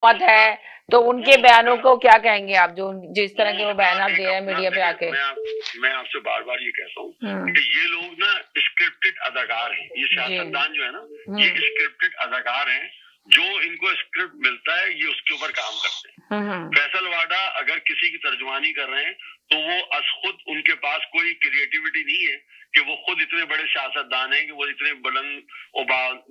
मत है, तो उनके बयानों को क्या कहेंगे आप, जो जिस तरह के वो बयान आप दे रहे हैं मीडिया पे आके? मैं आपसे बार बार ये कहता हूँ कि ये लोग ना स्क्रिप्टेड अदाकार हैं, ये सियासतदान जो है ना ये स्क्रिप्टेड अदाकार हैं, जो इनको स्क्रिप्ट मिलता है ये उसके ऊपर काम करते हैं। फैसल वाडा अगर किसी की तर्जुमानी कर रहे हैं तो वो खुद उनके पास कोई क्रिएटिविटी नहीं है कि वो खुद इतने बड़े सियासतदान हैं कि वो इतने बुलंद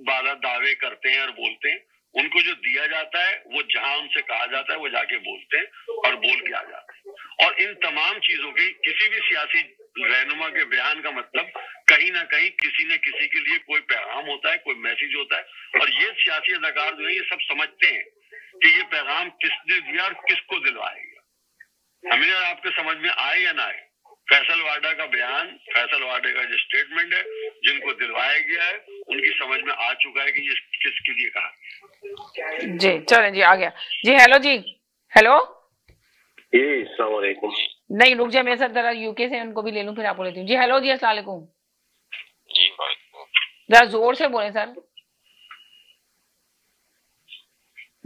बाला दावे करते हैं और बोलते हैं। उनको जो दिया जाता है वो जहां उनसे कहा जाता है वो जाके बोलते हैं और बोल के आ जाते हैं। और इन तमाम चीजों की किसी भी सियासी रहनुमा के बयान का मतलब कहीं ना कहीं किसी न किसी के लिए कोई पैगाम होता है, कोई मैसेज होता है। और ये सियासी अदाकार जो है ये सब समझते हैं कि ये पैगाम किसने दिया और किसको दिलवाएगा। हमें आपके समझ में आए या ना आए, फैसल वाडा का बयान, फैसल वाडा का जो स्टेटमेंट है, जिनको दिलवाया गया है उनकी समझ में आ चुका है कि ये किसके लिए कहा। जी चलें जी, आ गया जी। हेलो जी, हेलो जी, अस्सलाम वालेकुम। नहीं रुक जाए, मैं सर जरा यूके से उनको भी ले लूं फिर आपको लेती हूँ। जी हेलो जी, अस्सलाम वालेकुम। जी जरा जोर से बोले सर।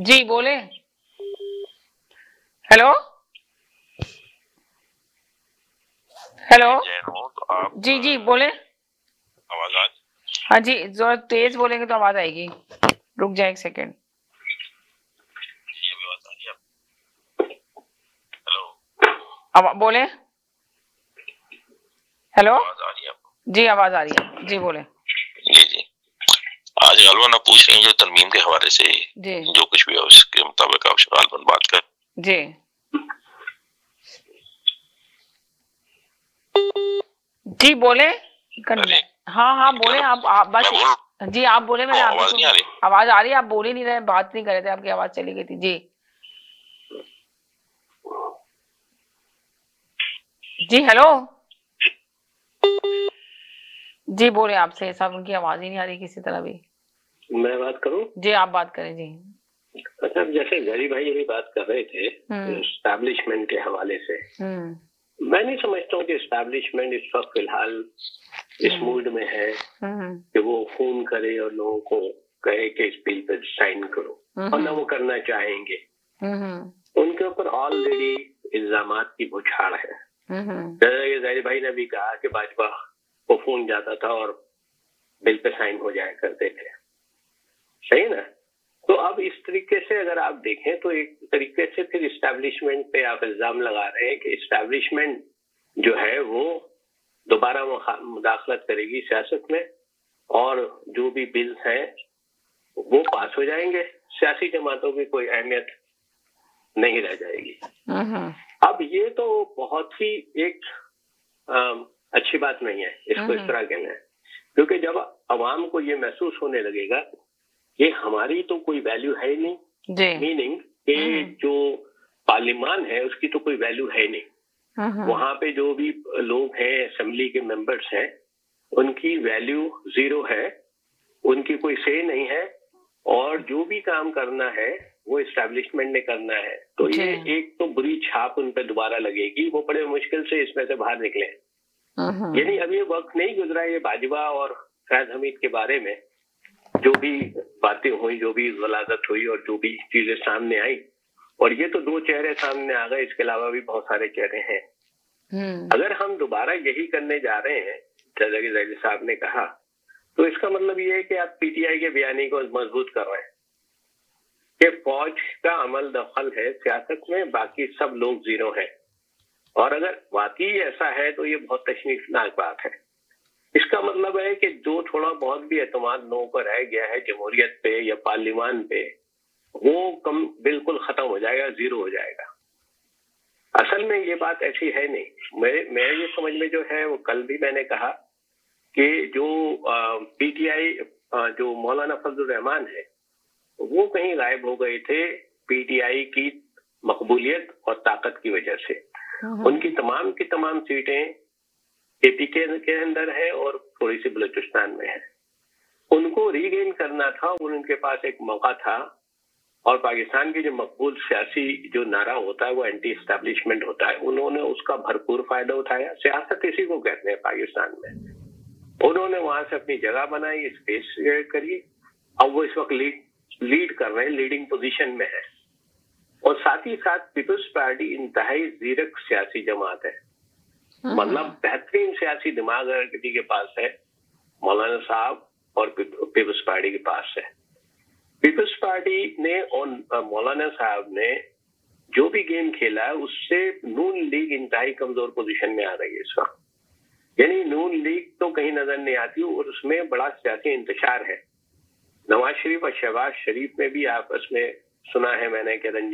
जी बोले। हेलो हेलो जी जी बोले। आवाज आ? हाँ जी, जरा तेज बोलेंगे तो आवाज आएगी। रुक जाए एक सेकेंड। अब बोले। हेलो जी, आवाज आ रही है जी, बोले। जी जी, आज गालबन आप पूछ रहे हैं जो तरमीम के हवाले से जो कुछ भी है उसके मुताबिक आप गालबन बात कर जी। जी बोले। हाँ हाँ बोले आप बस जी, आप बोले। मैंने आवाज नहीं आ रही? आवाज आ रही है, आप बोल ही नहीं रहे, बात नहीं कर रहे थे, आपकी आवाज चली गई थी। जी जी हेलो जी बोले। आपसे साहब उनकी आवाज ही नहीं आ रही किसी तरह भी। मैं बात करूं? जी आप बात करें जी। अच्छा, जैसे गरी भाई अभी बात कर रहे थे एस्टैब्लिशमेंट के हवाले से, मैं नहीं समझता हूँ कि एस्टैब्लिशमेंट इस वक्त फिलहाल इस मूड में है कि वो फोन करे और लोगों को कहे कि इस बिल पर साइन करो, और ना वो करना चाहेंगे। उनके ऊपर ऑलरेडी इल्जामात की बौछार है। गरी भाई ने भी कहा कि भाजपा को फोन जाता था और बिल पे साइन हो जाया करते थे, सही ना? तो अब इस तरीके से अगर आप देखें तो एक तरीके से फिर इस्टेब्लिशमेंट पे आप इल्जाम लगा रहे हैं कि इस्टेब्लिशमेंट जो है वो दोबारा मुदाखलत करेगी सियासत में, और जो भी बिल्स हैं वो पास हो जाएंगे, सियासी जमातों की कोई अहमियत नहीं रह जाएगी। अब ये तो बहुत ही एक अच्छी बात नहीं है इसको इस तरह कहना है, क्योंकि जब अवाम को ये महसूस होने लगेगा कि हमारी तो कोई वैल्यू है नहीं, मीनिंग कि जो पार्लियामान है उसकी तो कोई वैल्यू है नहीं, वहां पे जो भी लोग हैं असेंबली के मेंबर्स हैं उनकी वैल्यू जीरो है, उनकी कोई से नहीं है, और जो भी काम करना है वो एस्टैब्लिशमेंट ने करना है। तो ये एक तो बुरी छाप उन पर दोबारा लगेगी, वो बड़े मुश्किल से इसमें से बाहर निकले। यानी अभी वक्त नहीं गुजरा ये बाजवा और फैज हमीद के बारे में जो भी बातें हुई, जो भी गलाजत हुई और जो भी चीजें सामने आई, और ये तो दो चेहरे सामने आ गए, इसके अलावा भी बहुत सारे चेहरे हैं। अगर हम दोबारा यही करने जा रहे हैं जैसा कि साहब ने कहा, तो इसका मतलब ये है कि आप पीटीआई के बयानी को मजबूत कर रहे हैं कि फौज का अमल दखल है सियासत में, बाकी सब लोग जीरो हैं। और अगर वाकई ऐसा है तो ये बहुत तशवीशनाक बात है। इसका मतलब है कि जो थोड़ा बहुत भी एतमाद लोगों को रह गया है जमहूरियत पे या पार्लियामान पे, वो कम बिल्कुल खत्म हो जाएगा, जीरो हो जाएगा। असल में ये बात ऐसी है नहीं। मैं ये समझ में जो है वो कल भी मैंने कहा कि जो पीटीआई जो मौलाना फजलुर रहमान है वो कहीं गायब हो गए थे पीटीआई की मकबूलियत और ताकत की वजह से। उनकी तमाम की तमाम सीटें केपीके के अंदर है और थोड़ी सी बलूचिस्तान में है। उनको रीगेन करना था, उनके पास एक मौका था, और पाकिस्तान की जो मकबूल सियासी जो नारा होता है वो एंटी एस्टैब्लिशमेंट होता है, उन्होंने उसका भरपूर फायदा उठाया। सियासत इसी को कहते हैं पाकिस्तान में। उन्होंने वहां से अपनी जगह बनाई, स्पेस करी। अब वो इस वक्त लीड कर रहे हैं, लीडिंग पोजीशन में है। और साथ ही साथ पीपल्स पार्टी इंतहाई जीरक सियासी जमात है। मतलब बेहतरीन सियासी दिमाग अगर किसी के पास है, मौलाना साहब और पीपल्स पार्टी के पास है। पीपल्स पार्टी ने और मौलाना साहब ने जो भी गेम खेला है उससे नून लीग इंतहाई कमजोर पोजीशन में आ रही है इस वक्त। यानी नून लीग तो कहीं नजर नहीं आती और उसमें बड़ा सियासी इंतशार है। नवाज शरीफ और शहबाज शरीफ में भी आपस में सुना है मैंने कि रंजीत